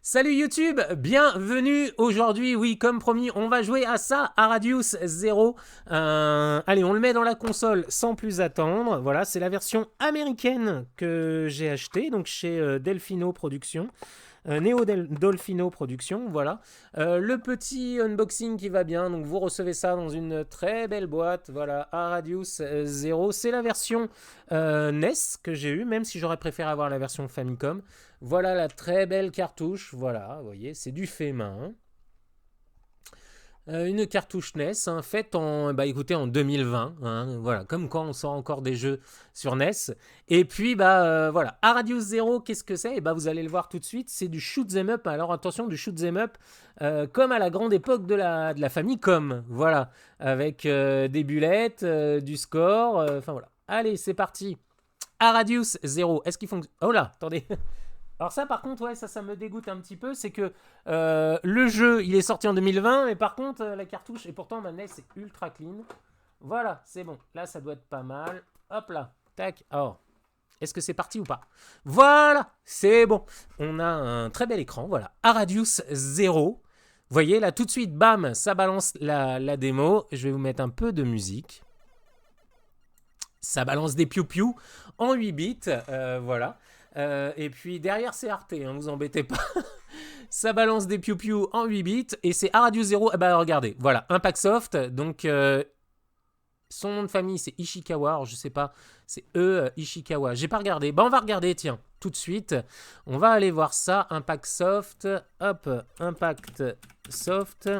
Salut YouTube, bienvenue aujourd'hui, oui comme promis on va jouer à ça, à Radius Zero. Allez on le met dans la console sans plus attendre, voilà c'est la version américaine que j'ai achetée, donc chez Delfino Productions. Dolfino Productions, voilà. Le petit unboxing qui va bien, donc vous recevez ça dans une très belle boîte, voilà, à Radius Zero. C'est la version NES que j'ai eue, même si j'aurais préféré avoir la version Famicom. Voilà la très belle cartouche, voilà, vous voyez, c'est du fait main. Une cartouche NES faite en, écoutez, en 2020, voilà, comme quand on sort encore des jeux sur NES. Et puis, voilà, à Radius Zero, qu'est-ce que c'est? Vous allez le voir tout de suite, c'est du shoot 'em up. Alors attention, du shoot 'em up comme à la grande époque de la Famicom, voilà, avec des bullettes, du score, enfin voilà. Allez, c'est parti. À Radius Zero, est-ce qu'il fonctionne? Oh là, attendez. Alors ça par contre, ouais, ça me dégoûte un petit peu, c'est que le jeu, il est sorti en 2020, mais par contre, la cartouche, et pourtant ma NES est ultra clean. Voilà, c'est bon. Là, ça doit être pas mal. Hop là, tac. Alors, est-ce que c'est parti ou pas? Voilà, c'est bon. On a un très bel écran, voilà. Aradius Zero. Vous voyez, là, tout de suite, bam, ça balance la démo. Je vais vous mettre un peu de musique. Ça balance des piou-piou en 8 bits, voilà. Et puis derrière c'est Arte, vous embêtez pas. Ça balance des piou-piou en 8 bits et c'est Aradius Zero. Regardez, voilà, Impactsoft. Donc son nom de famille c'est Ishikawa. Alors je sais pas, c'est Ishikawa. J'ai pas regardé. On va regarder, tiens, tout de suite. On va aller voir ça. Impactsoft. Hop, Impactsoft.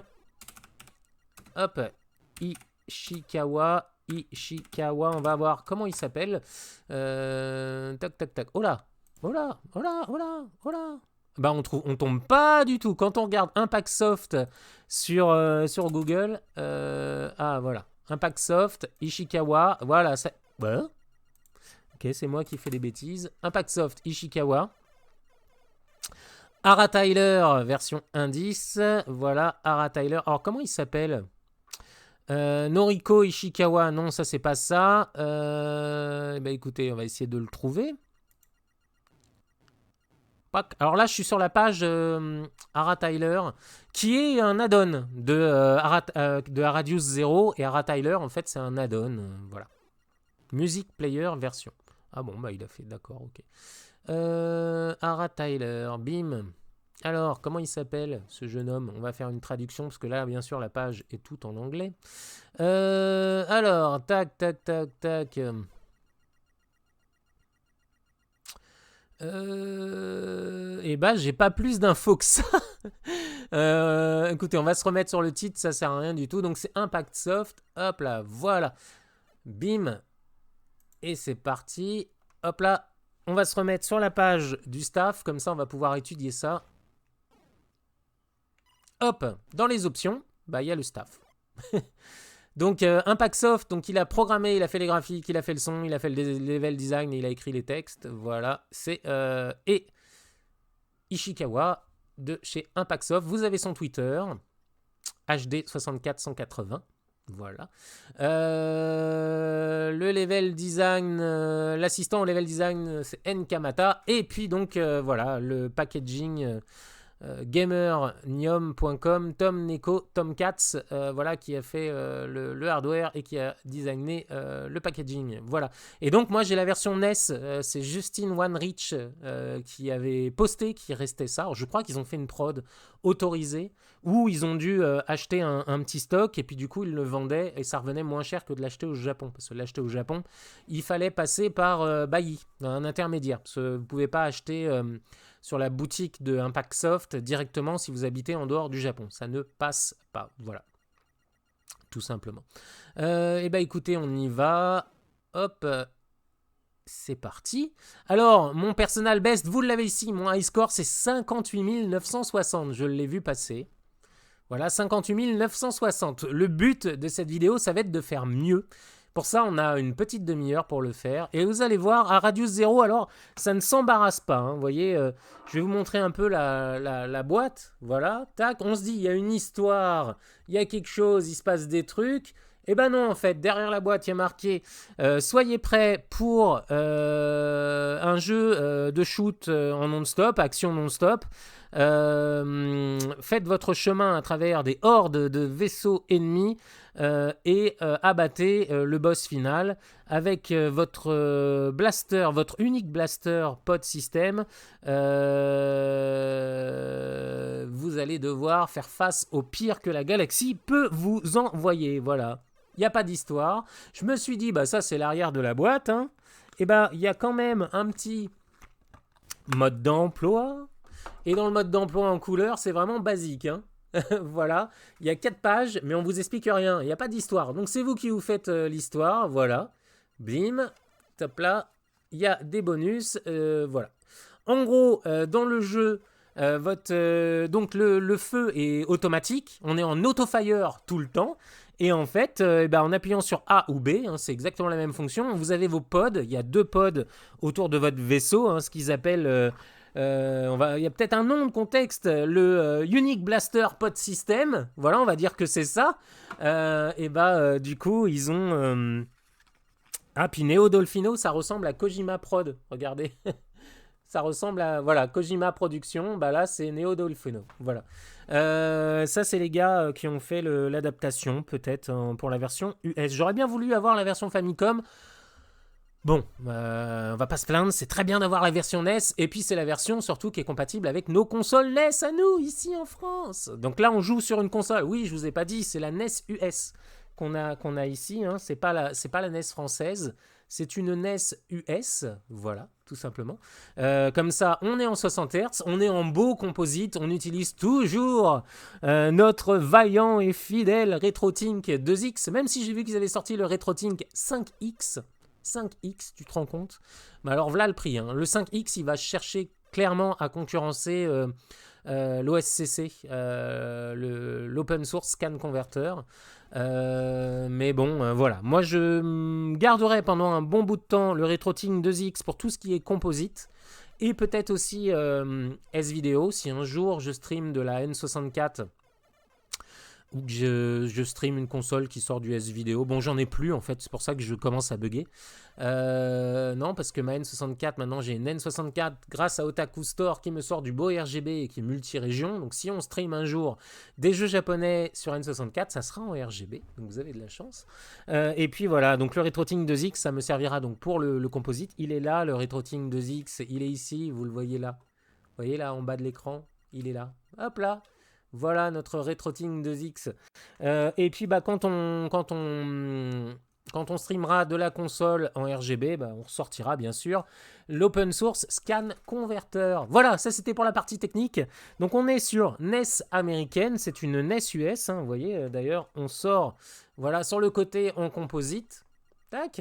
Hop, Ishikawa. On va voir comment il s'appelle. Tac, tac, tac. Oh là. On tombe pas du tout. Quand on regarde Impactsoft sur Google, voilà. Impactsoft, Ishikawa, voilà. Ça... Ouais. Ok, c'est moi qui fais des bêtises. Impactsoft, Ishikawa. Ara Tyler, version indice. Voilà, Ara Tyler. Alors, comment il s'appelle? Noriko Ishikawa, non, ça c'est pas ça. Écoutez, on va essayer de le trouver. Alors là, je suis sur la page Ara Tyler, qui est un add-on de Aradius Zero. Et Ara Tyler, en fait, c'est un add-on. Voilà. Music Player version. Ah bon, il a fait, d'accord, ok. Ara Tyler, bim. Alors, comment il s'appelle, ce jeune homme? On va faire une traduction, parce que là, bien sûr, la page est toute en anglais. Alors, tac. J'ai pas plus d'infos que ça. Écoutez, on va se remettre sur le titre, ça sert à rien du tout. Donc, c'est Impactsoft. Hop là, voilà. Bim. Et c'est parti. Hop là. On va se remettre sur la page du staff, comme ça, on va pouvoir étudier ça. Hop, dans les options, il y a le staff. Donc, Impactsoft, donc il a programmé, il a fait les graphiques, il a fait le son, il a fait le level design et il a écrit les textes. Voilà, c'est... et Ishikawa de chez Impactsoft. Vous avez son Twitter, HD64180. Voilà. Le level design, l'assistant au level design, c'est Nkamata. Et puis, donc, voilà, le packaging... gamernium.com, Tom Neko, Tom Katz, voilà, qui a fait le hardware et qui a designé le packaging. Voilà. Et donc, moi, j'ai la version NES. C'est Justin Wanrich qui avait posté, qui restait ça. Alors, je crois qu'ils ont fait une prod autorisée où ils ont dû acheter un petit stock et puis, du coup, ils le vendaient et ça revenait moins cher que de l'acheter au Japon. Parce que l'acheter au Japon, il fallait passer par Bailly, un intermédiaire. Parce que vous ne pouvez pas acheter... sur la boutique de Impactsoft directement si vous habitez en dehors du Japon. Ça ne passe pas. Voilà. Tout simplement. Écoutez, on y va. Hop. C'est parti. Alors, mon personal best, vous l'avez ici. Mon high score, c'est 58 960. Je l'ai vu passer. Voilà, 58 960. Le but de cette vidéo, ça va être de faire mieux. Pour ça, on a une petite demi-heure pour le faire. Et vous allez voir, à Radius Zero, alors, ça ne s'embarrasse pas. Vous voyez, je vais vous montrer un peu la boîte. Voilà, tac, on se dit, il y a une histoire, il y a quelque chose, il se passe des trucs. Eh ben non, en fait, derrière la boîte, il y a marqué soyez prêts pour un jeu de shoot en non-stop, action non-stop. Faites votre chemin à travers des hordes de vaisseaux ennemis et abattez le boss final avec votre blaster, votre unique blaster pod system. Vous allez devoir faire face au pire que la galaxie peut vous envoyer. Voilà, il n'y a pas d'histoire. Je me suis dit, bah ça c'est l'arrière de la boîte. Hein. Et bah il y a quand même un petit mode d'emploi. Et dans le mode d'emploi en couleur, c'est vraiment basique. Hein. Voilà, il y a 4 pages, mais on vous explique rien. Il n'y a pas d'histoire. Donc c'est vous qui vous faites l'histoire. Voilà. Bim. Top là. Il y a des bonus. Voilà. En gros, dans le jeu, donc le feu est automatique. On est en auto-fire tout le temps. Et en fait, en appuyant sur A ou B, hein, c'est exactement la même fonction. Vous avez vos pods. Il y a 2 pods autour de votre vaisseau, hein, ce qu'ils appellent... il y a peut-être un nom de contexte, le Unique Blaster Pod System. Voilà, on va dire que c'est ça. Du coup, ils ont... Ah, puis Neo Dolphino, ça ressemble à Kojima Prod. Regardez. Ça ressemble à... Voilà, Kojima Production. Bah là, c'est Neo Dolphino. Voilà. Ça, c'est les gars qui ont fait l'adaptation, peut-être, pour la version US. J'aurais bien voulu avoir la version Famicom. Bon, on va pas se plaindre, c'est très bien d'avoir la version NES, et puis c'est la version surtout qui est compatible avec nos consoles NES à nous, ici en France. Donc là, on joue sur une console, oui, je vous ai pas dit, c'est la NES US qu'on a ici, hein. C'est pas la NES française, c'est une NES US, voilà, tout simplement. Comme ça, on est en 60 Hz, on est en beau composite, on utilise toujours notre vaillant et fidèle RetroTink 2X, même si j'ai vu qu'ils avaient sorti le RetroTink 5X, 5X, tu te rends compte? Mais alors voilà le prix. Hein. Le 5X, il va chercher clairement à concurrencer l'OSCC, l'Open Source Scan Converter. Mais bon, voilà. Moi, je garderai pendant un bon bout de temps le RetroTink 2X pour tout ce qui est composite. Et peut-être aussi S-Video, si un jour je stream de la N64 ou que je stream une console qui sort du S-Vidéo. Bon, j'en ai plus en fait, c'est pour ça que je commence à bugger. Non, parce que ma N64, maintenant j'ai une N64 grâce à Otaku Store qui me sort du beau RGB et qui est multi-région. Donc si on stream un jour des jeux japonais sur N64, ça sera en RGB. Donc vous avez de la chance. Et puis voilà, donc le RetroTink 2X, ça me servira donc pour le composite. Il est là, le RetroTink 2X, il est ici, vous le voyez là. Vous voyez là en bas de l'écran, il est là. Hop là. Voilà notre RetroTink 2X. Et puis quand on streamera de la console en RGB, on ressortira bien sûr l'Open Source Scan Converter. Voilà, ça c'était pour la partie technique. Donc on est sur NES américaine, c'est une NES US. Hein, vous voyez, d'ailleurs, on sort voilà, sur le côté en composite. Tac.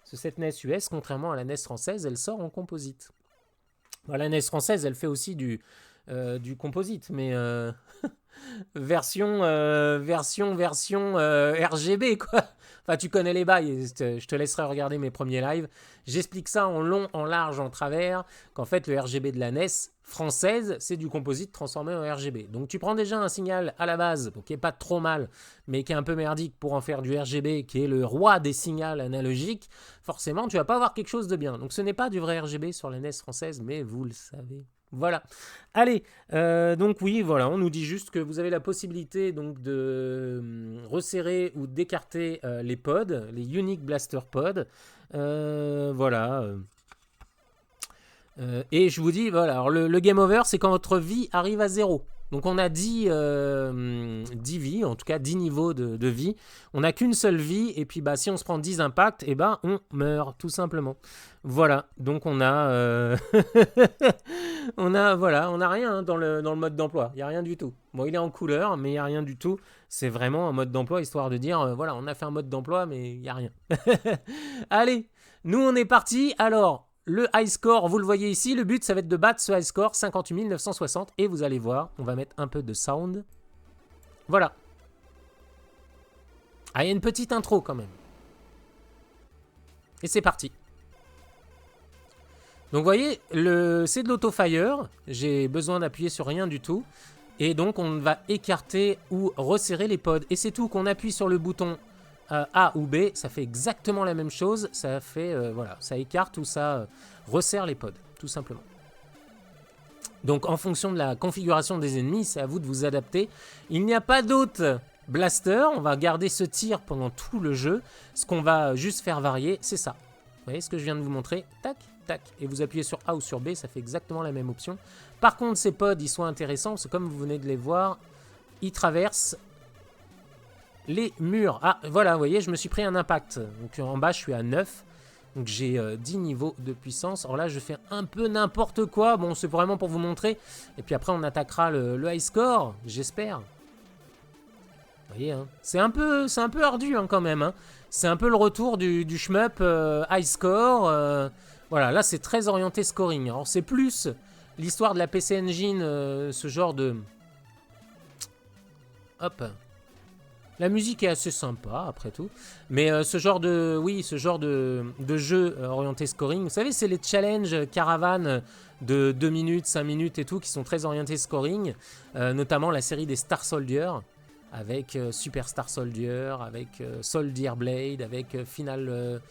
Cette NES US, contrairement à la NES française, elle sort en composite. Voilà, la NES française, elle fait aussi du composite, mais version RGB, quoi. Enfin, tu connais les bails, je te laisserai regarder mes premiers lives. J'explique ça en long, en large, en travers, qu'en fait, le RGB de la NES française, c'est du composite transformé en RGB. Donc, tu prends déjà un signal à la base, qui n'est pas trop mal, mais qui est un peu merdique pour en faire du RGB, qui est le roi des signaux analogiques. Forcément, tu vas pas avoir quelque chose de bien. Donc, ce n'est pas du vrai RGB sur la NES française, mais vous le savez. Voilà. Allez, donc oui, voilà, on nous dit juste que vous avez la possibilité donc de resserrer ou d'écarter les pods, les Unique Blaster Pods. Voilà. Et je vous dis, voilà, alors le game over, c'est quand votre vie arrive à 0. Donc on a 10 vies, en tout cas 10 niveaux de vie. On n'a qu'une seule vie, et puis si on se prend 10 impacts, on meurt, tout simplement. Voilà, donc on a... on a rien dans le mode d'emploi, il n'y a rien du tout. Bon, il est en couleur, mais il n'y a rien du tout. C'est vraiment un mode d'emploi, histoire de dire, voilà, on a fait un mode d'emploi, mais il n'y a rien. Allez, nous on est parti. Alors, le high score, vous le voyez ici, le but ça va être de battre ce high score, 58 960, et vous allez voir, on va mettre un peu de sound. Voilà. Ah, il y a une petite intro quand même. Et c'est parti. Donc vous voyez, c'est de l'auto-fire, j'ai besoin d'appuyer sur rien du tout, et donc on va écarter ou resserrer les pods, et c'est tout, qu'on appuie sur le bouton A ou B, ça fait exactement la même chose, ça fait, voilà, ça écarte ou ça resserre les pods, tout simplement. Donc en fonction de la configuration des ennemis, c'est à vous de vous adapter. Il n'y a pas d'autre blaster, on va garder ce tir pendant tout le jeu. Ce qu'on va juste faire varier, c'est ça. Vous voyez ce que je viens de vous montrer? Tac, tac. Et vous appuyez sur A ou sur B, ça fait exactement la même option. Par contre, ces pods, ils sont intéressants, parce que comme vous venez de les voir, ils traversent les murs. Ah, voilà, vous voyez, je me suis pris un impact. Donc en bas, je suis à 9. Donc j'ai 10 niveaux de puissance. Alors là, je fais un peu n'importe quoi. Bon, c'est vraiment pour vous montrer. Et puis après, on attaquera le high score, j'espère. Vous voyez, hein, c'est un peu ardu hein, quand même. Hein. C'est un peu le retour du shmup high score. Voilà, là, c'est très orienté scoring. Alors c'est plus l'histoire de la PC Engine, ce genre de... Hop. La musique est assez sympa, après tout. Mais ce genre de jeu orienté scoring, vous savez, c'est les challenges caravane de 2 minutes, 5 minutes et tout, qui sont très orientés scoring. Notamment la série des Star Soldier, avec Super Star Soldier, avec Soldier Blade, avec Final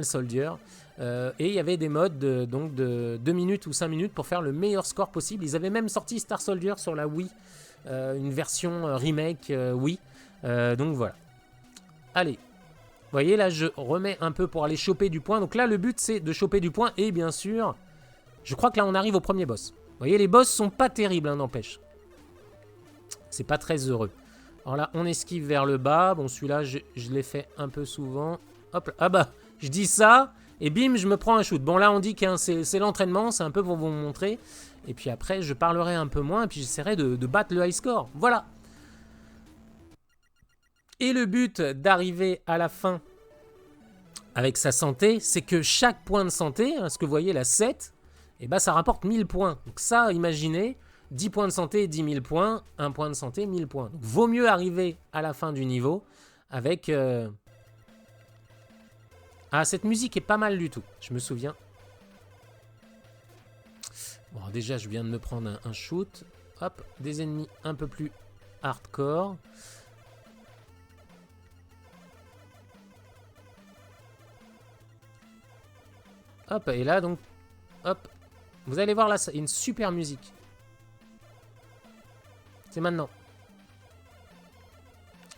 Soldier. Et il y avait des modes de 2 minutes ou 5 minutes pour faire le meilleur score possible. Ils avaient même sorti Star Soldier sur la Wii, une version remake Wii. Donc voilà. Allez. Vous voyez, là, je remets un peu pour aller choper du point. Donc là, le but, c'est de choper du point. Et bien sûr, je crois que là, on arrive au premier boss. Vous voyez, les boss sont pas terribles, hein, n'empêche. C'est pas très heureux. Alors là, on esquive vers le bas. Bon, celui-là, je l'ai fait un peu souvent. Hop là. Ah bah, je dis ça. Et bim, je me prends un shoot. Bon, là, on dit que hein, c'est l'entraînement. C'est un peu pour vous montrer. Et puis après, je parlerai un peu moins. Et puis j'essaierai de battre le high score. Voilà. Et le but d'arriver à la fin avec sa santé, c'est que chaque point de santé, hein, ce que vous voyez là, 7, et ben, ça rapporte 1000 points. Donc ça, imaginez, 10 points de santé, 10 000 points, 1 point de santé, 1000 points. Donc vaut mieux arriver à la fin du niveau avec... Ah, cette musique est pas mal du tout, je me souviens. Bon, déjà, je viens de me prendre un shoot. Hop, des ennemis un peu plus hardcore. Hop, et là, donc, hop. Vous allez voir là, il y a une super musique. C'est maintenant.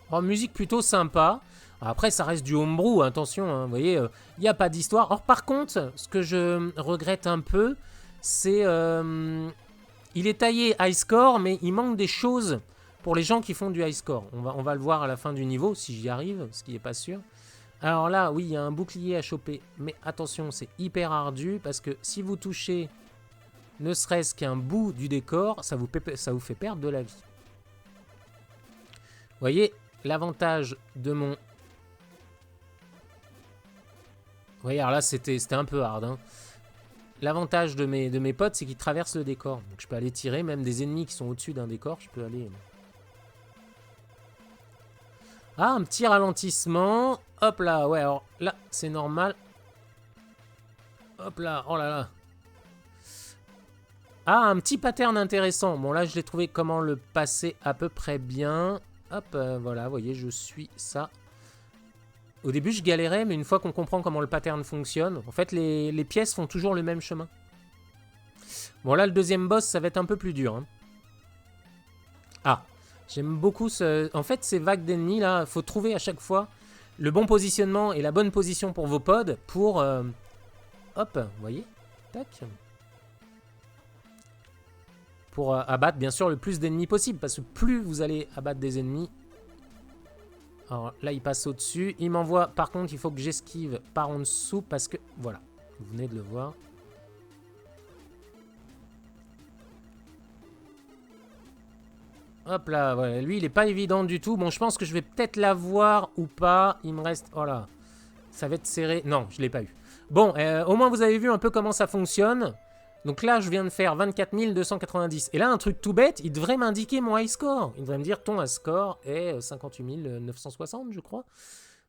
Alors, musique plutôt sympa. Après, ça reste du homebrew, attention, hein, vous voyez, il n'y a pas d'histoire. Or, par contre, ce que je regrette un peu, c'est... il est taillé high score, mais il manque des choses pour les gens qui font du high score. On va le voir à la fin du niveau, si j'y arrive, ce qui n'est pas sûr. Alors là, oui, il y a un bouclier à choper. Mais attention, c'est hyper ardu parce que si vous touchez ne serait-ce qu'un bout du décor, ça vous fait perdre de la vie. Vous voyez, l'avantage de mon... Vous voyez, alors là, c'était un peu hard. Hein. L'avantage de mes potes, c'est qu'ils traversent le décor. Donc je peux aller tirer, même des ennemis qui sont au-dessus d'un décor, je peux aller... Ah, un petit ralentissement. Hop là, ouais, alors là, c'est normal. Hop là, oh là là. Ah, un petit pattern intéressant. Bon, là, je l'ai trouvé comment le passer à peu près bien. Hop, voilà, vous voyez, je suis ça. Au début, je galérais, mais une fois qu'on comprend comment le pattern fonctionne, en fait, les pièces font toujours le même chemin. Bon, là, le deuxième boss, ça va être un peu plus dur. Hein. Ah, j'aime beaucoup ce... En fait, ces vagues d'ennemis, là, il faut trouver à chaque fois le bon positionnement et la bonne position pour vos pods pour... Hop, vous voyez? Tac. Pour abattre, bien sûr, le plus d'ennemis possible. Parce que plus vous allez abattre des ennemis... Alors là, il passe au-dessus. Il m'envoie... Par contre, il faut que j'esquive par en dessous parce que... Voilà, vous venez de le voir. Hop là, voilà. Lui, il est pas évident du tout. Bon, je pense que je vais peut-être l'avoir ou pas. Il me reste... Oh là, ça va être serré. Non, je l'ai pas eu. Bon, au moins, vous avez vu un peu comment ça fonctionne. Donc là, je viens de faire 24 290. Et là, un truc tout bête, il devrait m'indiquer mon high score. Il devrait me dire, ton high score est 58 960, je crois.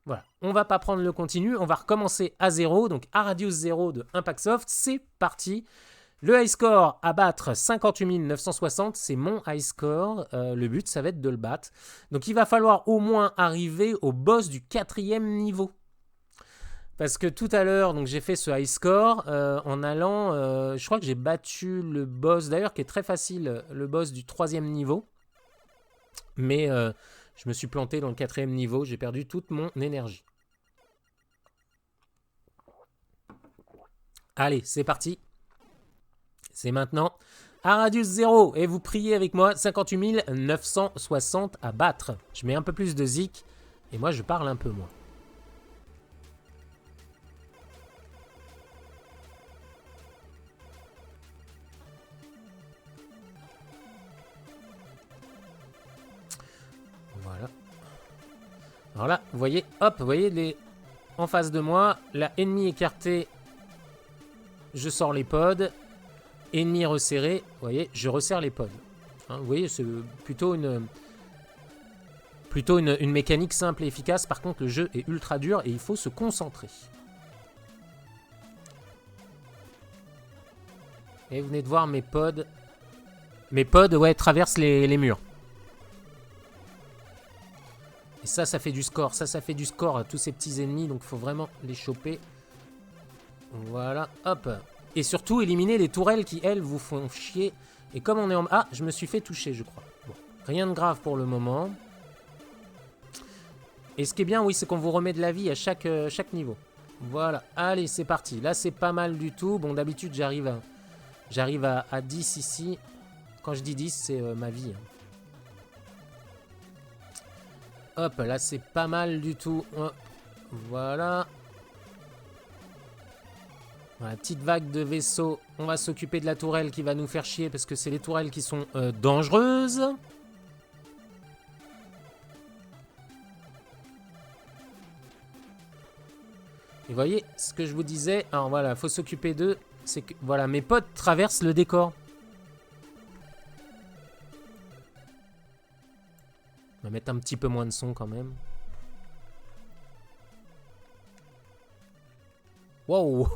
Voilà, on va pas prendre le continu. On va recommencer à 0. Donc, à Radius 0 de Impactsoft. C'est parti. Le high score à battre, 58 960, c'est mon high score. Le but, ça va être de le battre. Donc, il va falloir au moins arriver au boss du 4e niveau. Parce que tout à l'heure, donc j'ai fait ce high score en allant... je crois que j'ai battu le boss, d'ailleurs, qui est très facile, le boss du 3e niveau. Mais je me suis planté dans le 4e niveau, j'ai perdu toute mon énergie. Allez, c'est parti. C'est maintenant à Radius 0. Et vous priez avec moi, 58 960 à battre. Je mets un peu plus de zik. Et moi, je parle un peu moins. Voilà. Alors là, vous voyez, hop, vous voyez les... en face de moi, la ennemi écartée, je sors les pods. Ennemi resserré, vous voyez, je resserre les pods. Hein, vous voyez, c'est plutôt une mécanique simple et efficace. Par contre, le jeu est ultra dur et il faut se concentrer. Et vous venez de voir mes pods. Mes pods, ouais, traversent les murs. Et ça fait du score. Ça fait du score à tous ces petits ennemis. Donc, il faut vraiment les choper. Voilà, hop. Et surtout, éliminer les tourelles qui, elles, vous font chier. Et comme on est en... Ah, je me suis fait toucher, je crois. Bon, rien de grave pour le moment. Et ce qui est bien, oui, c'est qu'on vous remet de la vie à chaque niveau. Voilà, allez, c'est parti. Là, c'est pas mal du tout. Bon, d'habitude, j'arrive à 10 ici. Quand je dis 10, c'est ma vie. Hop, là, c'est pas mal du tout. Voilà. Voilà, petite vague de vaisseaux. On va s'occuper de la tourelle qui va nous faire chier parce que c'est les tourelles qui sont dangereuses. Et vous voyez, ce que je vous disais, alors voilà, il faut s'occuper d'eux. C'est que, voilà, mes potes traversent le décor. On va mettre un petit peu moins de son quand même. Wow.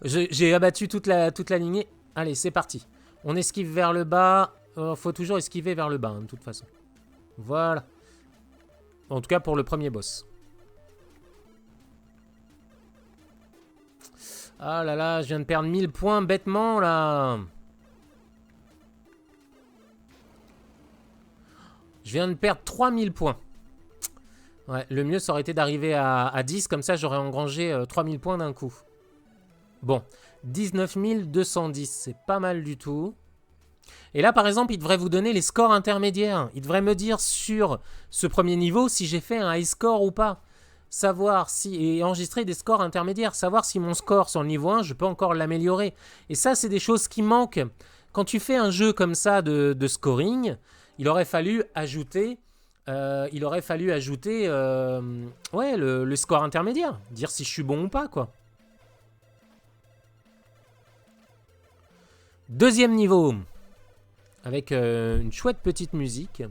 J'ai abattu toute la lignée. Allez, c'est parti. On esquive vers le bas. Faut toujours esquiver vers le bas, hein, de toute façon. Voilà. En tout cas, pour le premier boss. Ah là là, je viens de perdre 1000 points bêtement, là. Je viens de perdre 3000 points. Ouais, le mieux, ça aurait été d'arriver à 10. Comme ça, j'aurais engrangé 3000 points d'un coup. Bon, 19 210, c'est pas mal du tout. Et là, par exemple, il devrait vous donner les scores intermédiaires. Il devrait me dire sur ce premier niveau si j'ai fait un high score ou pas. Savoir si... Et enregistrer des scores intermédiaires. Savoir si mon score sur le niveau 1, je peux encore l'améliorer. Et ça, c'est des choses qui manquent. Quand tu fais un jeu comme ça de scoring, il aurait fallu ajouter... ouais, le score intermédiaire. Dire si je suis bon ou pas, quoi. Deuxième niveau. Avec une chouette petite musique.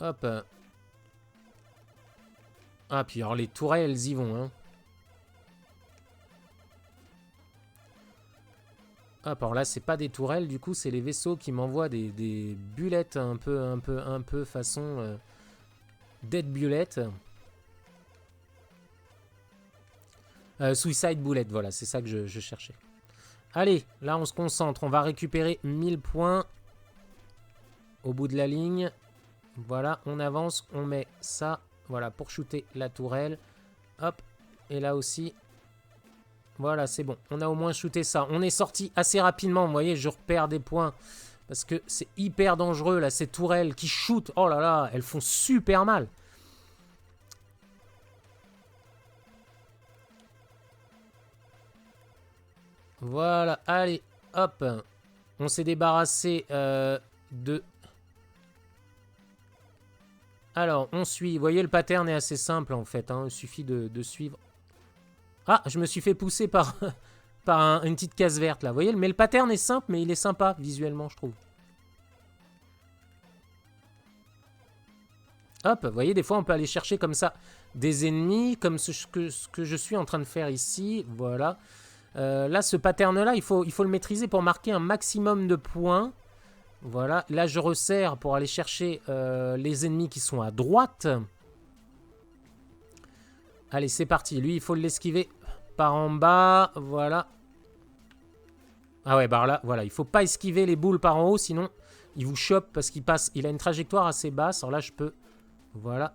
Hop. Ah, puis alors les tourelles, elles y vont, hein. Hop, alors là, c'est pas des tourelles, du coup, c'est les vaisseaux qui m'envoient des bullets un peu façon Dead Bullet. Suicide Bullet, voilà, c'est ça que je cherchais. Allez, là, on se concentre. On va récupérer 1000 points au bout de la ligne. Voilà, on avance, on met ça, voilà, pour shooter la tourelle. Hop, et là aussi. Voilà, c'est bon. On a au moins shooté ça. On est sorti assez rapidement. Vous voyez, je repère des points. Parce que c'est hyper dangereux, là, ces tourelles qui shootent. Oh là là, elles font super mal. Voilà, allez, hop. On s'est débarrassé de... Alors, on suit. Vous voyez, le pattern est assez simple, en fait. Hein. Il suffit de suivre. Ah, je me suis fait pousser par, une petite case verte, là. Vous voyez, mais le pattern est simple, mais il est sympa, visuellement, je trouve. Hop, vous voyez, des fois, on peut aller chercher comme ça des ennemis, comme ce que je suis en train de faire ici. Voilà. Là, ce pattern-là, il faut le maîtriser pour marquer un maximum de points. Voilà. Là, je resserre pour aller chercher les ennemis qui sont à droite. Allez, c'est parti. Lui, il faut l'esquiver par en bas. Voilà. Ah ouais, bah là, voilà. Il faut pas esquiver les boules par en haut, sinon il vous chope parce qu'il passe. Il a une trajectoire assez basse. Alors là, je peux... Voilà.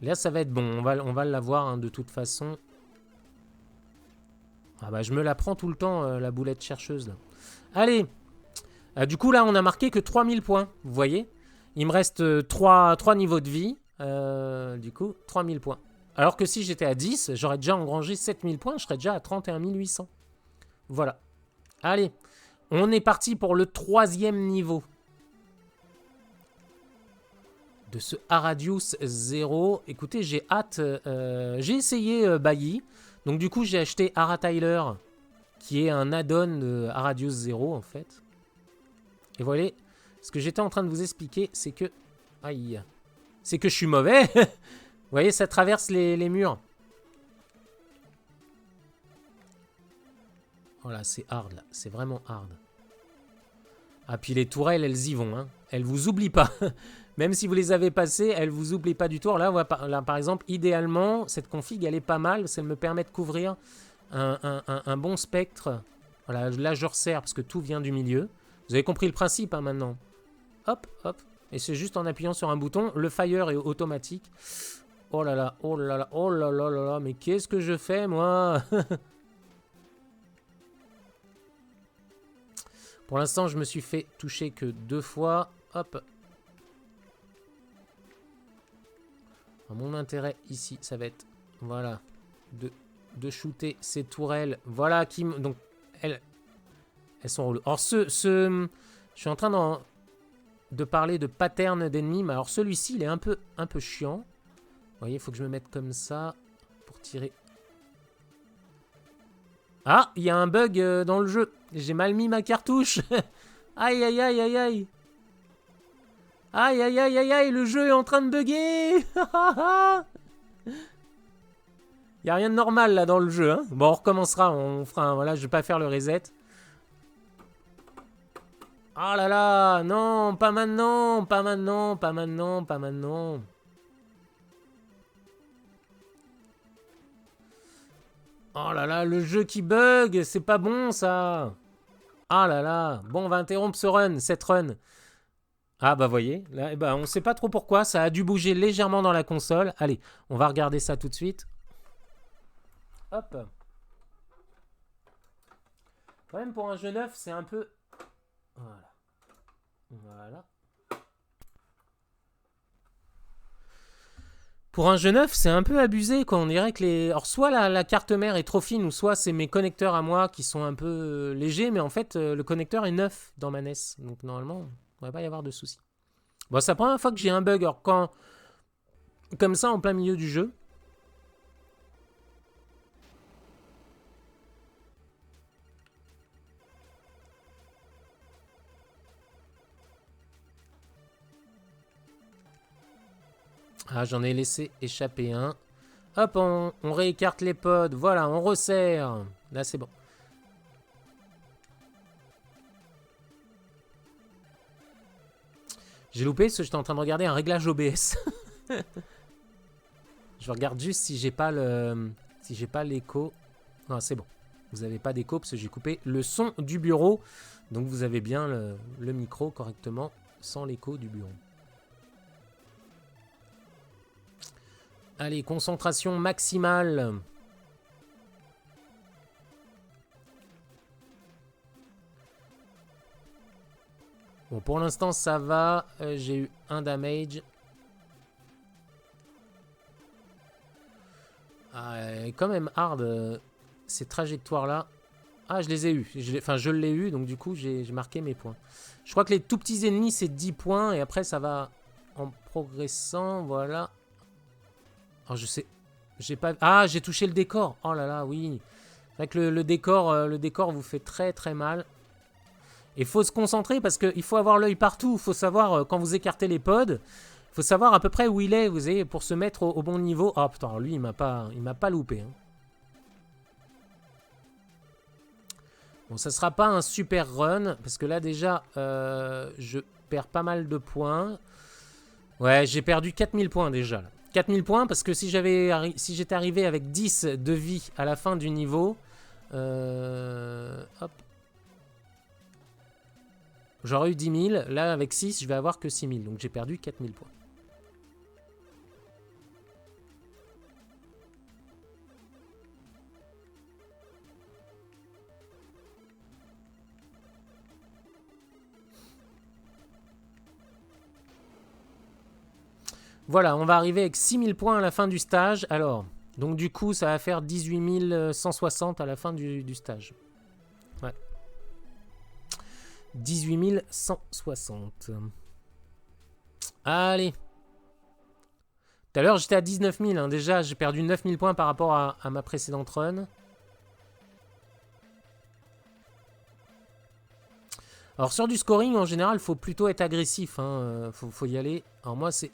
Là, ça va être bon. On va l'avoir hein, de toute façon. Ah bah, je me la prends tout le temps, la boulette chercheuse, là. Allez. Du coup, là, on a marqué que 3000 points. Vous voyez? Il me reste 3 niveaux de vie. Du coup, 3000 points. Alors que si j'étais à 10, j'aurais déjà engrangé 7000 points. Je serais déjà à 31 800. Voilà. Allez. On est parti pour le 3e niveau. De ce Aradius 0. Écoutez, j'ai hâte. J'ai essayé Bailly. Donc du coup, j'ai acheté Ara Tyler, qui est un add-on de Aradius 0, en fait. Et voilà, ce que j'étais en train de vous expliquer, c'est que... Aïe. C'est que je suis mauvais. Vous voyez, ça traverse les murs. Voilà, c'est hard, là. C'est vraiment hard. Ah, puis les tourelles, elles y vont. Hein. Elles vous oublient pas. Même si vous les avez passées, elles vous oublient pas du tout. Alors là, là, par exemple, idéalement, cette config, elle est pas mal. Parce qu'elle me permet de couvrir un bon spectre. Voilà, là, je resserre parce que tout vient du milieu. Vous avez compris le principe, hein, maintenant. Hop, hop. Et c'est juste en appuyant sur un bouton. Le fire est automatique. Oh là là, oh là là, oh là là là là. Mais qu'est-ce que je fais, moi? Pour l'instant, je me suis fait toucher que 2 fois. Hop. Mon intérêt ici, ça va être, voilà, de shooter ces tourelles. Voilà, qui donc, elles sont relou. Alors, je suis en train de parler de pattern d'ennemis, mais alors celui-ci, il est un peu chiant. Vous voyez, il faut que je me mette comme ça pour tirer. Ah, il y a un bug dans le jeu. J'ai mal mis ma cartouche. Aïe, aïe, aïe, aïe, aïe. Aïe, aïe, aïe, aïe, aïe, le jeu est en train de bugger. Il n'y a rien de normal là dans le jeu. Hein. Bon, on recommencera. On fera voilà, je vais pas faire le reset. Oh là là, non, pas maintenant, pas maintenant, pas maintenant, pas maintenant. Oh là là, le jeu qui bug, c'est pas bon ça. Ah là là, bon, on va interrompre ce run, cette run. Ah bah voyez, là, bah, on sait pas trop pourquoi, ça a dû bouger légèrement dans la console. Allez, on va regarder ça tout de suite. Hop. Quand même pour un jeu neuf, c'est un peu... Voilà. Voilà. Pour un jeu neuf, c'est un peu abusé, quoi. On dirait que les... Alors, soit la carte mère est trop fine, ou soit c'est mes connecteurs à moi qui sont un peu légers, mais en fait, le connecteur est neuf dans ma NES. Donc, normalement, il ne devrait pas y avoir de soucis. Bon, c'est la première fois que j'ai un bug. Alors, quand... Comme ça, en plein milieu du jeu. Ah, j'en ai laissé échapper un. Hop, on réécarte les pods. Voilà, on resserre. Là, c'est bon. J'ai loupé parce que j'étais en train de regarder un réglage OBS. Je regarde juste si j'ai pas le... Si j'ai pas l'écho. Non, c'est bon. Vous n'avez pas d'écho parce que j'ai coupé le son du bureau. Donc, vous avez bien le micro correctement sans l'écho du bureau. Allez, concentration maximale. Bon, pour l'instant, ça va. J'ai eu un damage. Ah, quand même hard, ces trajectoires-là. Ah, je les ai eues. Enfin, je l'ai eu, donc du coup, j'ai marqué mes points. Je crois que les tout petits ennemis, c'est 10 points. Et après, ça va en progressant. Voilà. Oh, je sais. J'ai pas... Ah, j'ai touché le décor. Oh là là, oui. C'est vrai que le décor vous fait très très mal. Il faut se concentrer parce qu'il faut avoir l'œil partout. Il faut savoir, quand vous écartez les pods, il faut savoir à peu près où il est, vous savez, pour se mettre au bon niveau. Oh putain, lui, il m'a pas loupé. Hein. Bon, ça sera pas un super run, parce que là, déjà, je perds pas mal de points. Ouais, j'ai perdu 4000 points déjà. Là. 4000 points, parce que si j'étais arrivé avec 10 de vie à la fin du niveau, hop. J'aurais eu 10 000. Là, avec 6, je vais avoir que 6 000. Donc, j'ai perdu 4000 points. Voilà, on va arriver avec 6000 points à la fin du stage. Alors, donc du coup, ça va faire 18 160 à la fin du stage. Ouais. 18 160. Allez. Tout à l'heure, j'étais à 19 000. Hein. Déjà, j'ai perdu 9000 points par rapport à ma précédente run. Alors, sur du scoring, en général, il faut plutôt être agressif. Hein. Faut y aller. Alors, moi, c'est...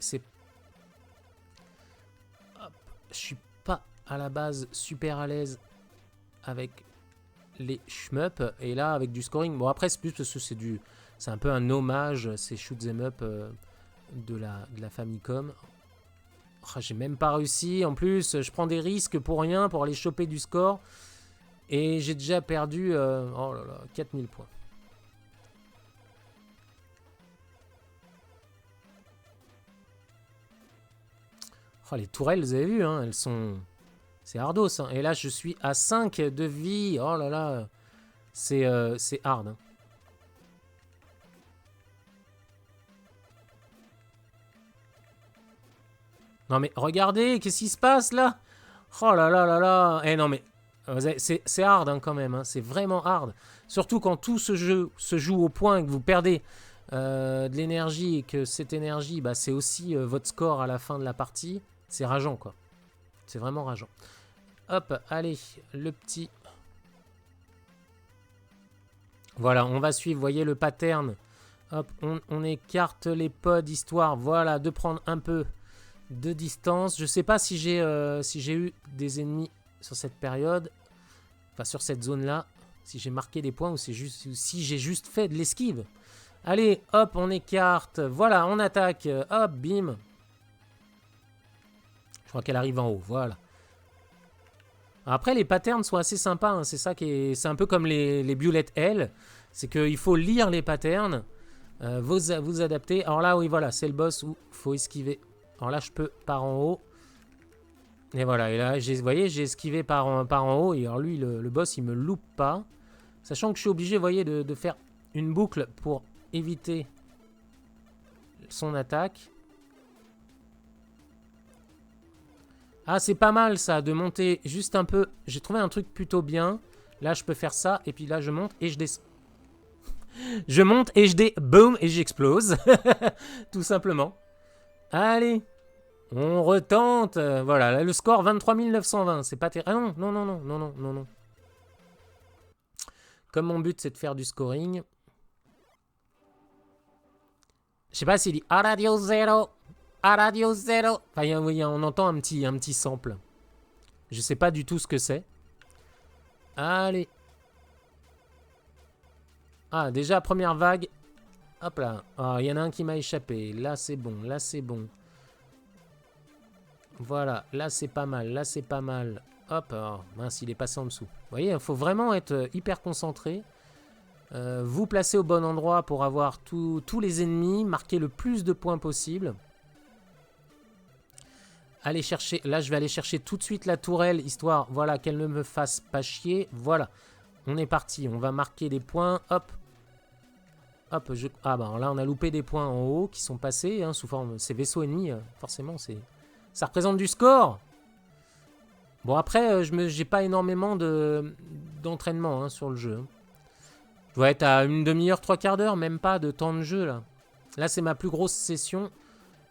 Je suis pas à la base super à l'aise avec les shmups. Et là, avec du scoring... Bon, après, c'est plus parce que c'est un peu un hommage, ces shoot'em up de la Famicom. Oh, j'ai même pas réussi. En plus, je prends des risques pour rien, pour aller choper du score. Et j'ai déjà perdu... oh là là, 4000 points. Oh, les tourelles, vous avez vu, hein, elles sont... C'est hardos. Hein. Et là, je suis à 5 de vie. Oh là là. C'est hard. Hein. Non mais regardez, qu'est-ce qui se passe là? Oh là là là là. Eh non mais... C'est hard hein, quand même. Hein. C'est vraiment hard. Surtout quand tout ce jeu se joue au point et que vous perdez de l'énergie et que cette énergie, bah, c'est aussi votre score à la fin de la partie. C'est rageant quoi. C'est vraiment rageant. Hop, allez, le petit... Voilà, on va suivre, vous voyez le pattern. Hop, on écarte les pods histoire, voilà, de prendre un peu de distance. Je sais pas si j'ai eu des ennemis sur cette période, enfin sur cette zone-là, si j'ai marqué des points ou si j'ai juste fait de l'esquive. Allez, hop, on écarte, voilà, on attaque, hop, bim. Je crois qu'elle arrive en haut, voilà. Après, les patterns sont assez sympas, hein. C'est ça qui est... C'est un peu comme les Bullet Hell. C'est qu'il faut lire les patterns, vous adapter. Alors là, oui, voilà, c'est le boss où il faut esquiver. Alors là, je peux par en haut. Et voilà, et là, vous voyez, j'ai esquivé par en haut. Et alors lui, le boss, il me loupe pas. Sachant que je suis obligé, vous voyez, de faire une boucle pour éviter son attaque. Ah, c'est pas mal ça, de monter juste un peu. J'ai trouvé un truc plutôt bien. Là, je peux faire ça. Et puis là, je monte et je descends. Je monte et boum, et j'explose. Tout simplement. Allez. On retente. Voilà, là, le score 23 920. C'est pas terrible. Ah non, non, non, non, non, non, non, non. Comme mon but, c'est de faire du scoring. Je sais pas s'il dit Radio Zero. Radio Zero. Enfin, oui, on entend un petit sample. Je sais pas du tout ce que c'est. Allez. Ah, déjà, première vague. Hop là. Ah, il y en a un qui m'a échappé. Là, c'est bon. Là, c'est bon. Voilà. Là, c'est pas mal. Là, c'est pas mal. Hop. Oh, mince, il est passé en dessous. Vous voyez, il faut vraiment être hyper concentré. Vous placer au bon endroit pour avoir tous les ennemis. Marquer le plus de points possible. Aller chercher, là je vais aller chercher tout de suite la tourelle, histoire, voilà, qu'elle ne me fasse pas chier. Voilà, on est parti, on va marquer des points, hop. Hop, ah bah là on a loupé des points en haut qui sont passés, hein, sous forme, ces vaisseaux ennemis, forcément, ça représente du score. Bon après, j'ai pas énormément d'entraînement hein, sur le jeu. Je dois être à une demi-heure, 3/4 d'heure, même pas de temps de jeu là. Là c'est ma plus grosse session.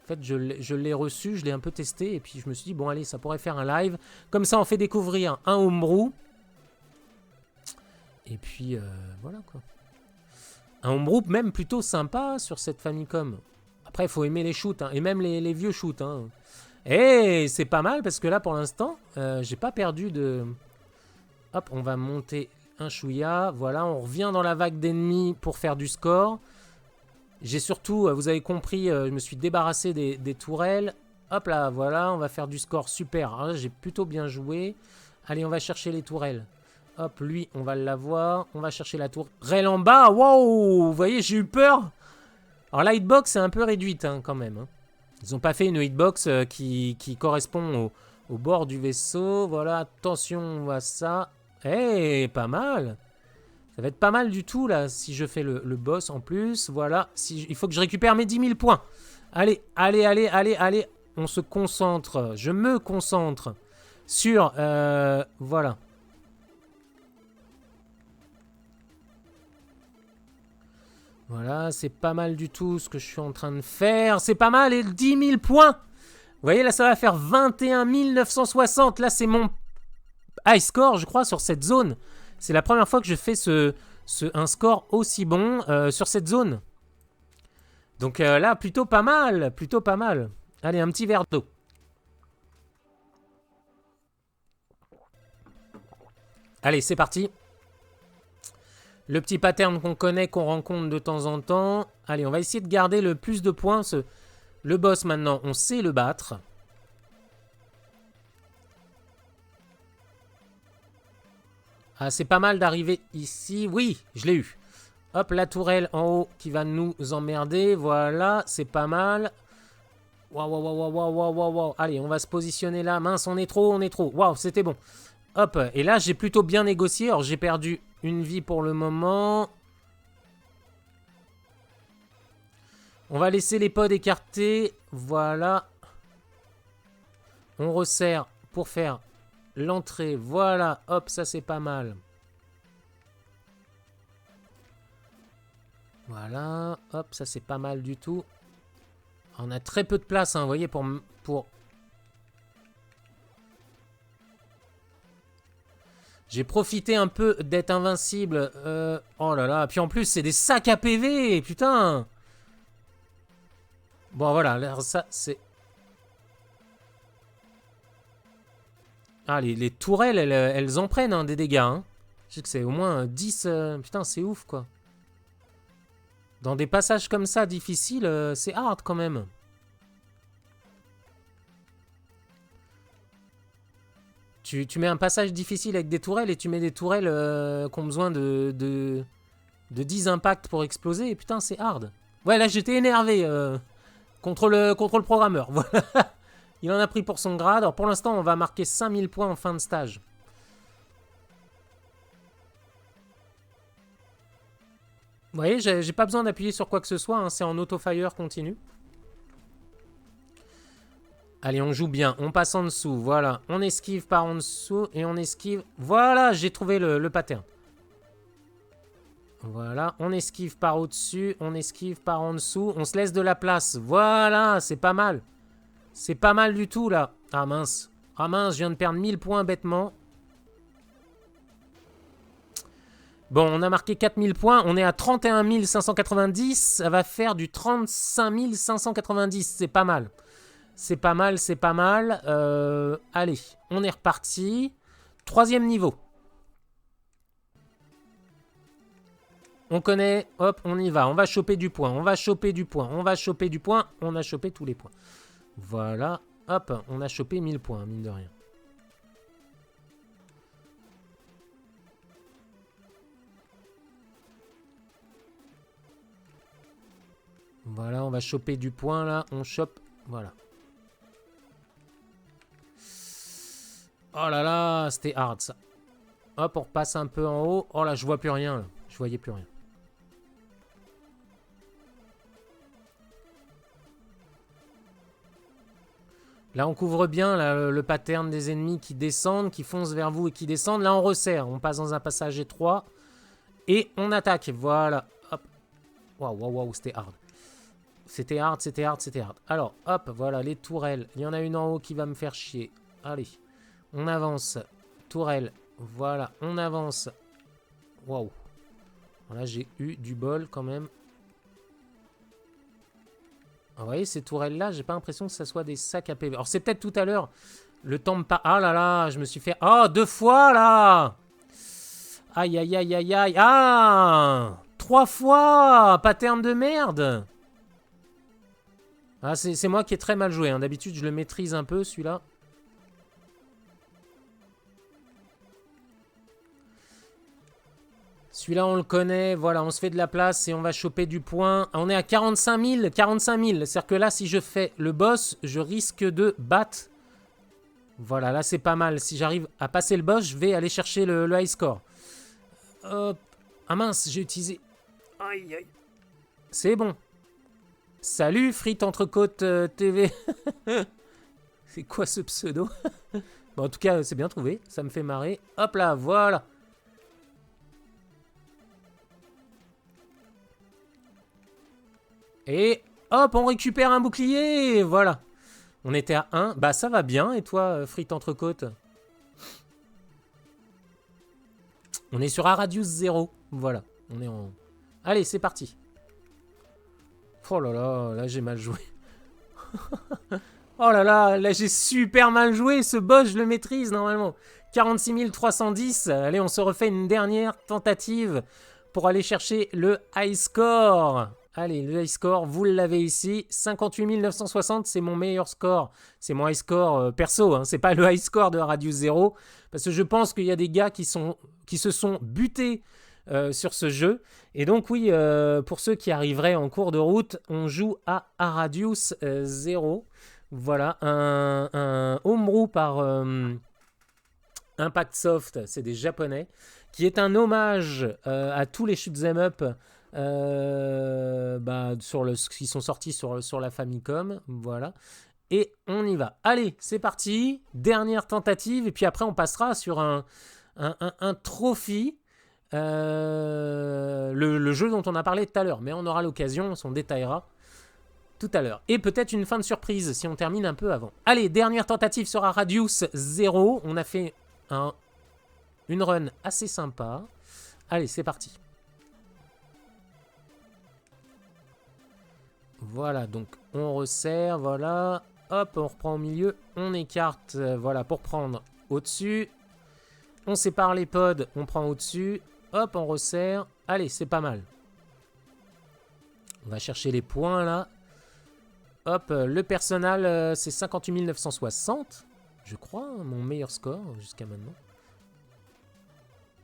En fait, je l'ai reçu, je l'ai un peu testé, et puis je me suis dit, bon, allez, ça pourrait faire un live. Comme ça, on fait découvrir un homebrew. Et puis, voilà, quoi. Un homebrew même plutôt sympa sur cette Famicom. Après, il faut aimer les shoots, hein, et même les vieux shoots. Hein. Et c'est pas mal, parce que là, pour l'instant, j'ai pas perdu de... Hop, on va monter Un chouïa. Voilà, on revient dans la vague d'ennemis pour faire du score. J'ai surtout, vous avez compris, je me suis débarrassé des tourelles. Hop là, voilà, on va faire du score. Super, hein, j'ai plutôt bien joué. Allez, on va chercher les tourelles. Hop, lui, on va l'avoir. On va chercher la tourelle en bas. Wow, vous voyez, j'ai eu peur. Alors la hitbox est un peu réduite hein, quand même. Hein. Ils n'ont pas fait une hitbox qui correspond au bord du vaisseau. Voilà, attention, on voit ça. Eh, pas mal. Ça va être pas mal du tout, là, si je fais le boss en plus. Voilà, il faut que je récupère mes 10 000 points. Allez, allez, allez, allez, allez. On se concentre. Je me concentre sur... voilà. Voilà, c'est pas mal du tout ce que je suis en train de faire. C'est pas mal, et 10 000 points. Vous voyez, là, ça va faire 21 960. Là, c'est mon high score, je crois, sur cette zone. C'est la première fois que je fais un score aussi bon sur cette zone. Donc là, plutôt pas mal. Plutôt pas mal. Allez, un petit verre d'eau. Allez, c'est parti. Le petit pattern qu'on connaît, qu'on rencontre de temps en temps. Allez, on va essayer de garder le plus de points. Le boss, maintenant, on sait le battre. Ah, c'est pas mal d'arriver ici. Oui, je l'ai eu. Hop, la tourelle en haut qui va nous emmerder. Voilà, c'est pas mal. Waouh, waouh, waouh, waouh, waouh, waouh, waouh. Allez, on va se positionner là. Mince, on est trop, on est trop. Waouh, c'était bon. Hop, et là, j'ai plutôt bien négocié. Alors, j'ai perdu une vie pour le moment. On va laisser les pods écartés. Voilà. On resserre pour faire l'entrée. Voilà, hop, ça c'est pas mal. Voilà, hop, ça c'est pas mal du tout. On a très peu de place, hein, vous voyez, pour... J'ai profité un peu d'être invincible. Oh là là, puis en plus c'est des sacs à PV, putain. Bon voilà, là, ça c'est... Ah, les tourelles, elles en prennent hein, des dégâts. Hein. Je sais que c'est au moins 10... putain, c'est ouf, quoi. Dans des passages comme ça, difficiles, c'est hard, quand même. Tu mets un passage difficile avec des tourelles et tu mets des tourelles qui ont besoin de 10 impacts pour exploser. Et putain, c'est hard. Ouais, là, j'étais énervé contre le programmeur. Voilà. Il en a pris pour son grade. Alors, pour l'instant, on va marquer 5000 points en fin de stage. Vous voyez, j'ai pas besoin d'appuyer sur quoi que ce soit. Hein, c'est en auto-fire continu. Allez, on joue bien. On passe en dessous. Voilà. On esquive par en dessous et on esquive. Voilà, j'ai trouvé le pattern. Voilà. On esquive par au-dessus. On esquive par en dessous. On se laisse de la place. Voilà, c'est pas mal. C'est pas mal du tout, là. Ah mince. Ah mince, je viens de perdre 1000 points bêtement. Bon, on a marqué 4000 points. On est à 31 590. Ça va faire du 35 590. C'est pas mal. C'est pas mal, c'est pas mal. Allez, on est reparti. 3e niveau. On connaît, hop, on y va. On va choper du point, on va choper du point, on va choper du point. On a chopé tous les points. Voilà, hop, on a chopé 1000 points, mine de rien. Voilà, on va choper du point, là. On chope, voilà. Oh là là, c'était hard, ça. Hop, on repasse un peu en haut. Oh là, je vois plus rien, là. Je voyais plus rien. Là, on couvre bien là, le pattern des ennemis qui descendent, qui foncent vers vous et qui descendent. Là, on resserre. On passe dans un passage étroit. Et on attaque. Voilà. Hop. Waouh, waouh, waouh, c'était hard. C'était hard, c'était hard, c'était hard. Alors, hop, voilà, les tourelles. Il y en a une en haut qui va me faire chier. Allez. On avance. Tourelle. Voilà, on avance. Waouh. Là, j'ai eu du bol quand même. Vous voyez, ces tourelles-là, j'ai pas l'impression que ça soit des sacs à PV. Alors, c'est peut-être tout à l'heure, le temps me pas... Ah là là, je me suis fait... Oh, 2 fois, là. Aïe, aïe, aïe, aïe, aïe. Ah, 3 fois. Pattern de merde. Ah, c'est moi qui ai très mal joué. Hein. D'habitude, je le maîtrise un peu, celui-là. Celui-là, on le connaît. Voilà, on se fait de la place et on va choper du point. On est à 45 000. 45 000. C'est-à-dire que là, si je fais le boss, je risque de battre. Voilà, là, c'est pas mal. Si j'arrive à passer le boss, je vais aller chercher le high score. Hop. Ah mince, j'ai utilisé... Aïe, aïe. C'est bon. Salut, Frites Entrecôte TV. C'est quoi ce pseudo? Bon, en tout cas, c'est bien trouvé. Ça me fait marrer. Hop là, voilà. Et hop, on récupère un bouclier. Voilà. On était à 1. Bah, ça va bien. Et toi, Frites Entrecôte? On est sur Aradius 0. Voilà. On est en... Allez, c'est parti. Oh là, j'ai mal joué. Oh là, j'ai super mal joué. Ce boss, je le maîtrise normalement. 46 310. Allez, on se refait une dernière tentative pour aller chercher le high score. Allez, le high score, vous l'avez ici. 58 960, c'est mon meilleur score. C'est mon high score perso, hein. C'est pas le high score de Radius 0. Parce que je pense qu'il y a des gars qui se sont butés sur ce jeu. Et donc oui, pour ceux qui arriveraient en cours de route, on joue à Aradius 0. Voilà, un homebrew par Impact Soft, c'est des japonais, qui est un hommage à tous les shoot'em up qui sont sortis sur la Famicom. Voilà. Et on y va. Allez, c'est parti. Dernière tentative. Et puis après, on passera sur un trophy. Le jeu dont on a parlé tout à l'heure. Mais on aura l'occasion, on s'en détaillera tout à l'heure. Et peut-être une fin de surprise si on termine un peu avant. Allez, dernière tentative sur Radius 0. On a fait une run assez sympa. Allez, c'est parti. Voilà, donc on resserre, voilà. Hop, on reprend au milieu, on écarte, voilà, pour prendre au-dessus. On sépare les pods, on prend au-dessus. Hop, on resserre. Allez, c'est pas mal. On va chercher les points, là. Hop, le personnel, c'est 58 960. Je crois, hein, mon meilleur score jusqu'à maintenant.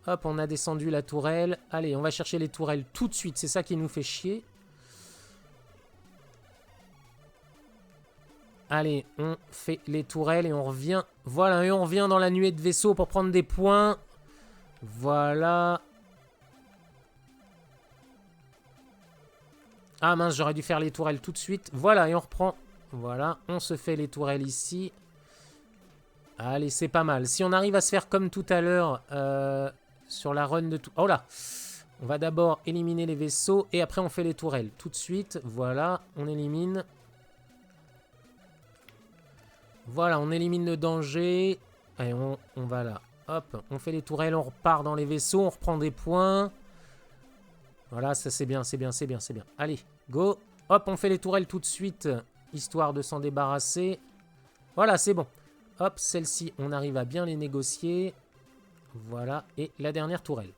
Hop, on a descendu la tourelle. Allez, on va chercher les tourelles tout de suite. C'est ça qui nous fait chier. Allez, on fait les tourelles et on revient. Voilà, et on revient dans la nuée de vaisseaux pour prendre des points. Voilà. Ah mince, j'aurais dû faire les tourelles tout de suite. Voilà, et on reprend. Voilà, on se fait les tourelles ici. Allez, c'est pas mal. Si on arrive à se faire comme tout à l'heure sur la run de tout... Oh là! On va d'abord éliminer les vaisseaux et après on fait les tourelles. Tout de suite, voilà, on élimine. Voilà, on élimine le danger. Allez, on va là. Hop, on fait les tourelles, on repart dans les vaisseaux, on reprend des points. Voilà, ça c'est bien, c'est bien, c'est bien, c'est bien. Allez, go. Hop, on fait les tourelles tout de suite, histoire de s'en débarrasser. Voilà, c'est bon. Hop, celle-ci, on arrive à bien les négocier. Voilà, et la dernière tourelle.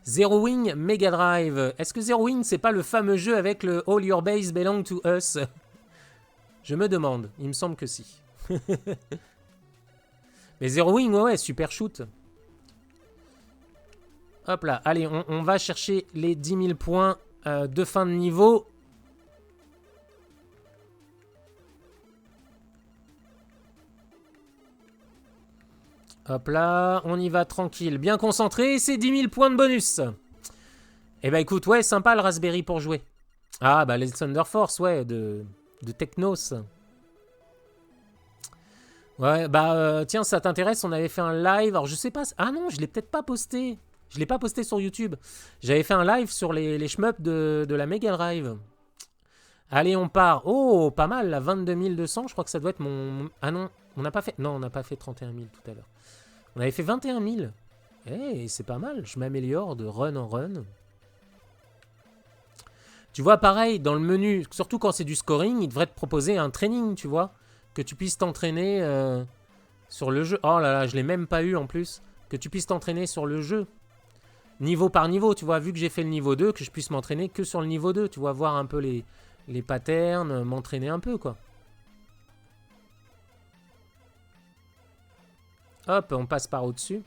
Zero Wing Mega Drive. Est-ce que Zero Wing, c'est pas le fameux jeu avec le All Your Base Belong to Us? Je me demande, il me semble que si. Mais Zero Wing, ouais, super shoot. Hop là, allez, on va chercher les 10 000 points de fin de niveau. Hop là, on y va tranquille, bien concentré, c'est 10 000 points de bonus. Eh bah écoute, ouais, sympa le Raspberry pour jouer. Ah bah les Thunder Force, ouais, de Technos. Ouais, bah tiens, ça t'intéresse, on avait fait un live, alors je sais pas... Ah non, je l'ai peut-être pas posté. Je l'ai pas posté sur YouTube. J'avais fait un live sur les shmups de la Mega Drive. Allez, on part. Oh, pas mal, là, 22 200, je crois que ça doit être mon... Ah non, on n'a pas fait... Non, on n'a pas fait 31 000 tout à l'heure. On avait fait 21 000. Eh, c'est pas mal, je m'améliore de run en run. Tu vois, pareil, dans le menu, surtout quand c'est du scoring, il devrait te proposer un training, tu vois, que tu puisses t'entraîner sur le jeu. Oh là là, je l'ai même pas eu en plus. Que tu puisses t'entraîner sur le jeu. Niveau par niveau, tu vois, vu que j'ai fait le niveau 2, que je puisse m'entraîner que sur le niveau 2, tu vois, voir un peu les patterns, m'entraîner un peu, quoi. Hop, on passe par au-dessus.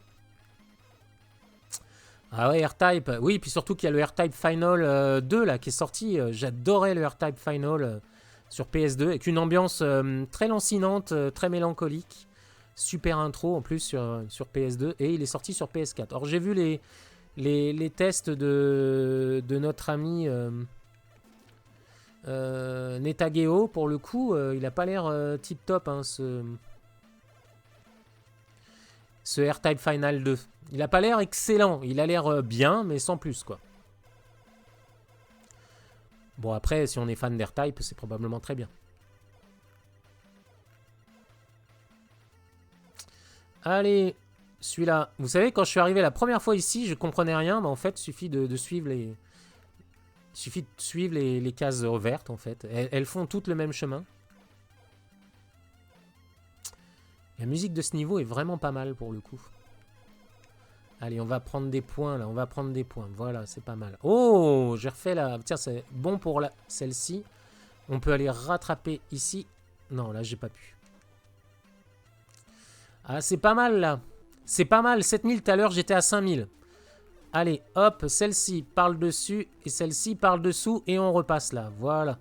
Ah ouais, R-Type. Oui, puis surtout qu'il y a le R-Type Final 2, là, qui est sorti. J'adorais le R-Type Final sur PS2, avec une ambiance très lancinante, très mélancolique. Super intro, en plus, sur PS2. Et il est sorti sur PS4. Alors, j'ai vu les tests de notre ami Netageo. Pour le coup, il n'a pas l'air tip-top, hein, ce R-Type Final 2. Il n'a pas l'air excellent. Il a l'air bien, mais sans plus, quoi. Bon, après, si on est fan d'R-Type, c'est probablement très bien. Allez, celui-là. Vous savez, quand je suis arrivé la première fois ici, je comprenais rien, mais en fait, il suffit de suivre les... Il suffit de suivre les cases vertes, en fait. Elles font toutes le même chemin. La musique de ce niveau est vraiment pas mal, pour le coup. Allez, on va prendre des points, là. On va prendre des points. Voilà, c'est pas mal. Oh, j'ai refait la... Tiens, c'est bon pour celle-ci. On peut aller rattraper ici. Non, là, j'ai pas pu. Ah, c'est pas mal, là. C'est pas mal. 7000, tout à l'heure, j'étais à 5000. Allez, hop, celle-ci parle dessus et celle-ci parle dessous et on repasse là. Voilà.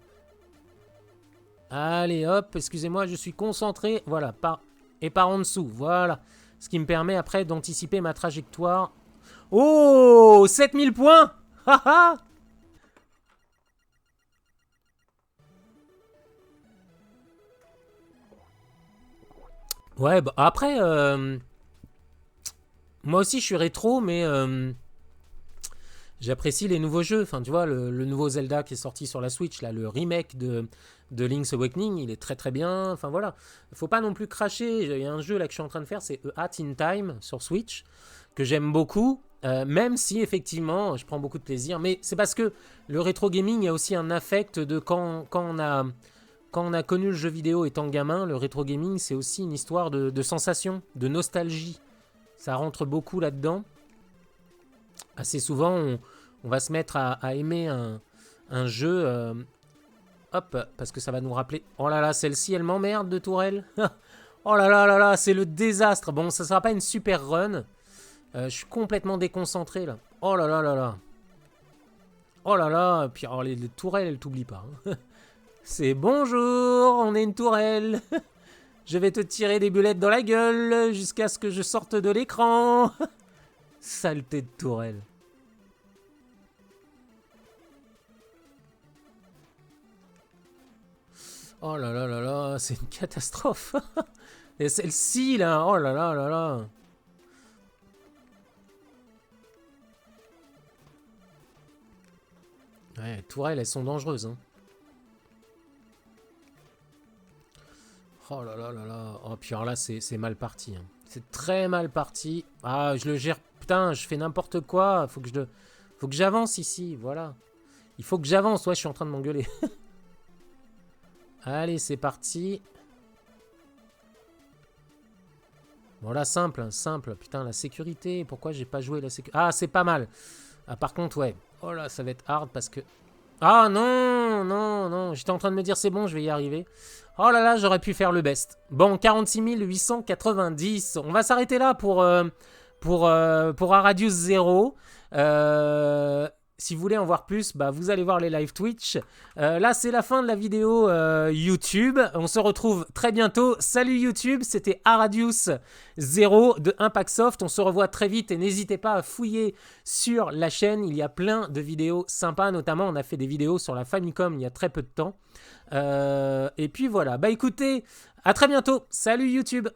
Allez, hop, excusez-moi, je suis concentré. Voilà, par en dessous. Voilà. Ce qui me permet après d'anticiper ma trajectoire. Oh, 7000 points. Haha. Ouais, bah, après, moi aussi je suis rétro, mais j'apprécie les nouveaux jeux. Enfin, tu vois, le nouveau Zelda qui est sorti sur la Switch, là, le remake de Link's Awakening, il est très très bien. Enfin voilà, faut pas non plus cracher. Il y a un jeu là que je suis en train de faire, c'est A Hat in Time sur Switch, que j'aime beaucoup. Même si effectivement, je prends beaucoup de plaisir. Mais c'est parce que le rétro gaming, il y a aussi un affect de quand on a connu le jeu vidéo étant gamin. Le rétro gaming, c'est aussi une histoire de sensation, de nostalgie. Ça rentre beaucoup là-dedans. Assez souvent, on va se mettre à aimer un jeu, hop, parce que ça va nous rappeler... Oh là là, celle-ci, elle m'emmerde de tourelle. Oh là là là là, c'est le désastre. Bon, ça sera pas une super run. Je suis complètement déconcentré, là. Oh là là là là. Oh là là, puis alors, les tourelles, elles t'oublient pas. Hein. C'est bonjour, on est une tourelle. Je vais te tirer des bulettes dans la gueule jusqu'à ce que je sorte de l'écran. Saleté de tourelle. Oh là là là là, c'est une catastrophe. Et celle-ci là, oh là là là là. Ouais, les tourelles, elles sont dangereuses. Hein. Oh là là là là. Oh, puis alors là, c'est mal parti. Hein. C'est très mal parti. Ah, je le gère. Putain, je fais n'importe quoi. Faut que j'avance ici. Voilà. Il faut que j'avance. Ouais, je suis en train de m'engueuler. Allez, c'est parti. Bon, là, simple, hein, simple. Putain, la sécurité. Pourquoi j'ai pas joué la sécurité? Ah, c'est pas mal. Ah, par contre, ouais. Oh là, ça va être hard parce que... Ah non, non, non. J'étais en train de me dire, c'est bon, je vais y arriver. Oh là là, j'aurais pu faire le best. Bon, 46 890. On va s'arrêter là pour Aradius 0. Si vous voulez en voir plus, bah, vous allez voir les live Twitch. Là, c'est la fin de la vidéo YouTube. On se retrouve très bientôt. Salut YouTube, c'était Aradius 0 de Impactsoft. On se revoit très vite et n'hésitez pas à fouiller sur la chaîne. Il y a plein de vidéos sympas. Notamment, on a fait des vidéos sur la Famicom il y a très peu de temps. Et puis voilà. Bah écoutez, à très bientôt. Salut YouTube.